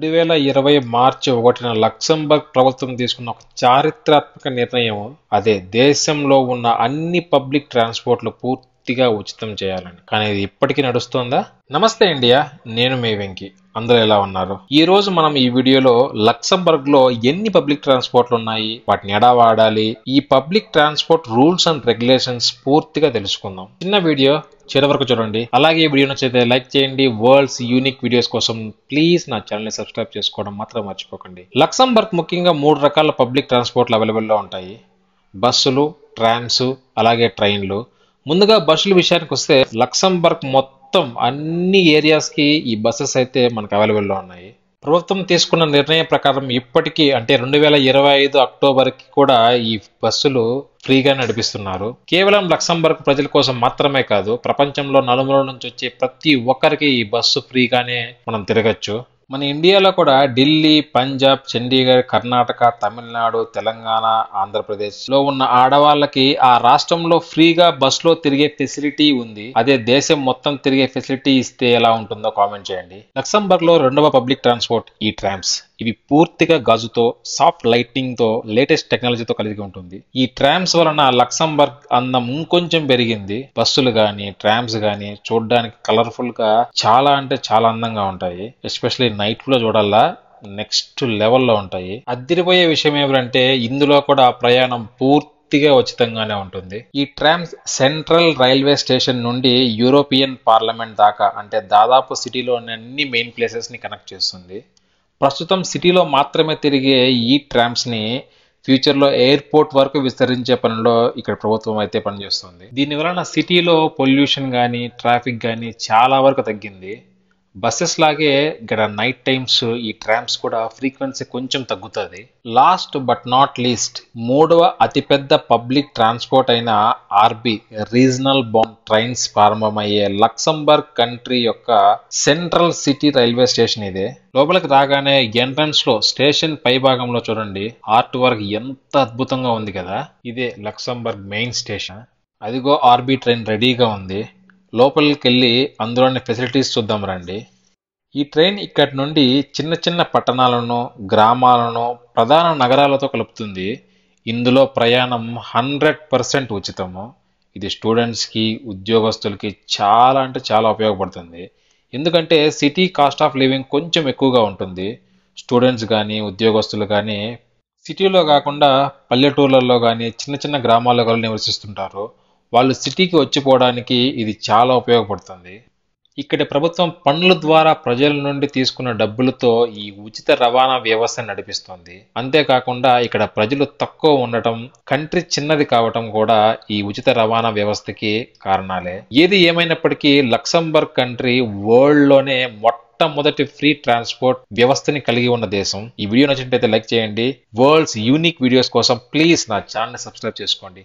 2020 మార్చి 1న Luxembourg ప్రభుత్వం తీసుకున్న ఒక చారిత్రాత్మక నిర్ణయం. అదే దేశంలో ఉన్న అన్ని పబ్లిక్ ట్రాన్స్పోర్ట్లు పూర్తిగా ఉచితం చేయాలని. కానీ ఇది ఇప్పటికీ నడుస్తోందా? నమస్తే ఇండియా, నేను మీ వెంకీ. అందరూ ఎలా ఉన్నారు? ఈ రోజు మనం ఈ వీడియోలో లక్సెంబర్గ్ లో ఎన్ని పబ్లిక్ ట్రాన్స్పోర్ట్లు ఉన్నాయి, వాటిని ఎలా వాడాలి, ఈ public transport rules and regulations పూర్తిగా తెలుసుకుందాం. చిన్న వీడియో చివరి వరకు చూడండి. అలాగే ఈ వీడియో నచ్చితే లైక్ చేయండి. వరల్డ్స్ యూనిక్ వీడియోస్ కోసం ప్లీజ్ నా ఛానల్ ని సబ్స్క్రైబ్ చేసుకోవడం మాత్రం మర్చిపోకండి. లక్సెంబర్గ్ ముఖ్యంగా 3 రకాల పబ్లిక్ ట్రాన్స్పోర్ట్లు అవైలబుల్ లో ఉంటాయి: బస్సులు, ట్రామ్స్, అలాగే ట్రైన్లు. ముందుగా బస్సుల విషయానికి వస్తే లక్సెంబర్గ్ మొత్తం అన్ని ఏరియాస్ కి ఈ బస్సెస్ అయితే మనకు అవైలబుల్ లో ఉన్నాయి. ప్రభుత్వం తీసుకున్న నిర్ణయం ప్రకారం ఇప్పటికీ అంటే 2025 అక్టోబర్ కి కూడా ఈ బస్సులు ఫ్రీగా నడిపిస్తున్నారు. కేవలం లక్సెంబర్గ్ ప్రజల కోసం మాత్రమే కాదు, ప్రపంచంలో నలుమూల నుంచి వచ్చే ప్రతి ఒక్కరికి ఈ బస్సు ఫ్రీగానే మనం తిరగచ్చు. మన ఇండియాలో కూడా ఢిల్లీ, పంజాబ్, చండీగఢ్, కర్ణాటక, తమిళనాడు, తెలంగాణ, ఆంధ్రప్రదేశ్ లో ఉన్న ఆడవాళ్ళకి ఆ రాష్ట్రంలో ఫ్రీగా బస్ లో తిరిగే ఫెసిలిటీ ఉంది. అదే దేశం మొత్తం తిరిగే ఫెసిలిటీ ఇస్తే ఎలా ఉంటుందో కామెంట్ చేయండి. లక్సెంబర్గ్ లో రెండవ పబ్లిక్ ట్రాన్స్పోర్ట్ ఈ ట్రామ్స్. ఇవి పూర్తిగా గాజుతో, సాఫ్ట్ లైటింగ్ తో, లేటెస్ట్ టెక్నాలజీతో కలిగి ఉంటుంది. ఈ ట్రామ్స్ వలన లక్సెంబర్గ్ అందం ఇంకొంచెం పెరిగింది. బస్సులు గాని, ట్రామ్స్ గాని చూడడానికి కలర్ఫుల్ గా చాలా అంటే చాలా అందంగా ఉంటాయి. ఎస్పెషల్లీ నైట్ లో చూడాలా నెక్స్ట్ లెవెల్లో ఉంటాయి. అదిరిపోయే విషయం ఏమిటంటే ఇందులో కూడా ప్రయాణం పూర్తిగా ఉచితంగానే ఉంటుంది. ఈ ట్రామ్స్ సెంట్రల్ రైల్వే స్టేషన్ నుండి యూరోపియన్ పార్లమెంట్ దాకా అంటే దాదాపు సిటీలోని అన్ని మెయిన్ ప్లేసెస్ ని కనెక్ట్ చేస్తుంది. ప్రస్తుతం సిటీలో మాత్రమే తిరిగే ఈ ట్రామ్స్ ని ఫ్యూచర్ లో ఎయిర్పోర్ట్ వరకు విస్తరించే పనిలో ఇక్కడ ప్రభుత్వం అయితే పనిచేస్తుంది. దీని వలన సిటీలో పొల్యూషన్ గానీ, ట్రాఫిక్ గానీ చాలా వరకు తగ్గింది. బస్సెస్ లాగే ఇక్కడ నైట్ టైమ్స్ ఈ ట్రామ్స్ కూడా ఫ్రీక్వెన్సీ కొంచెం తగ్గుతుంది. లాస్ట్ బట్ నాట్ లీస్ట్, 3వ అతిపెద్ద పబ్లిక్ ట్రాన్స్పోర్ట్ అయిన ఆర్బీ రీజనల్ బౌండ్ ట్రైన్స్ ప్రారంభమయ్యే లక్సెంబర్గ్ కంట్రీ యొక్క సెంట్రల్ సిటీ రైల్వే స్టేషన్ ఇదే. లోపలికి రాగానే ఎంట్రన్స్ లో స్టేషన్ పై భాగంలో చూడండి, ఆర్ట్ వర్క్ ఎంత అద్భుతంగా ఉంది కదా. ఇదే లక్సెంబర్గ్ మెయిన్ స్టేషన్. అదిగో ఆర్బీ ట్రైన్ రెడీగా ఉంది. లోపలికి వెళ్ళి అందులోని ఫెసిలిటీస్ చూద్దాం రండి. ఈ ట్రైన్ ఇక్కడి నుండి చిన్న చిన్న పట్టణాలను, గ్రామాలను ప్రధాన నగరాలతో కలుపుతుంది. ఇందులో ప్రయాణం 100% ఉచితము. ఇది స్టూడెంట్స్కి, ఉద్యోగస్తులకి చాలా అంటే చాలా ఉపయోగపడుతుంది. ఎందుకంటే సిటీ కాస్ట్ ఆఫ్ లివింగ్ కొంచెం ఎక్కువగా ఉంటుంది. స్టూడెంట్స్ కానీ, ఉద్యోగస్తులు కానీ సిటీలో కాకుండా పల్లెటూర్లలో కానీ, చిన్న చిన్న గ్రామాల్లో కానీ నివసిస్తుంటారు. వాళ్ళు సిటీకి వచ్చిపోవడానికి ఇది చాలా ఉపయోగపడుతుంది. ఇక్కడ ప్రభుత్వం పన్నుల ద్వారా ప్రజల నుండి తీసుకున్న డబ్బులతో ఈ ఉచిత రవాణా వ్యవస్థ నడిపిస్తుంది. అంతేకాకుండా ఇక్కడ ప్రజలు తక్కువ ఉండటం, కంట్రీ చిన్నది కావటం కూడా ఈ ఉచిత రవాణా వ్యవస్థకి కారణాలే. ఏది ఏమైనప్పటికీ లక్సెంబర్గ్ కంట్రీ వరల్డ్ లోనే మొట్టమొదటి ఫ్రీ ట్రాన్స్పోర్ట్ వ్యవస్థని కలిగి ఉన్న దేశం. ఈ వీడియో నచ్చినట్లయితే లైక్ చేయండి. వరల్డ్స్ యూనిక్ వీడియోస్ కోసం ప్లీజ్ నా ఛానల్ ని సబ్స్క్రైబ్ చేసుకోండి.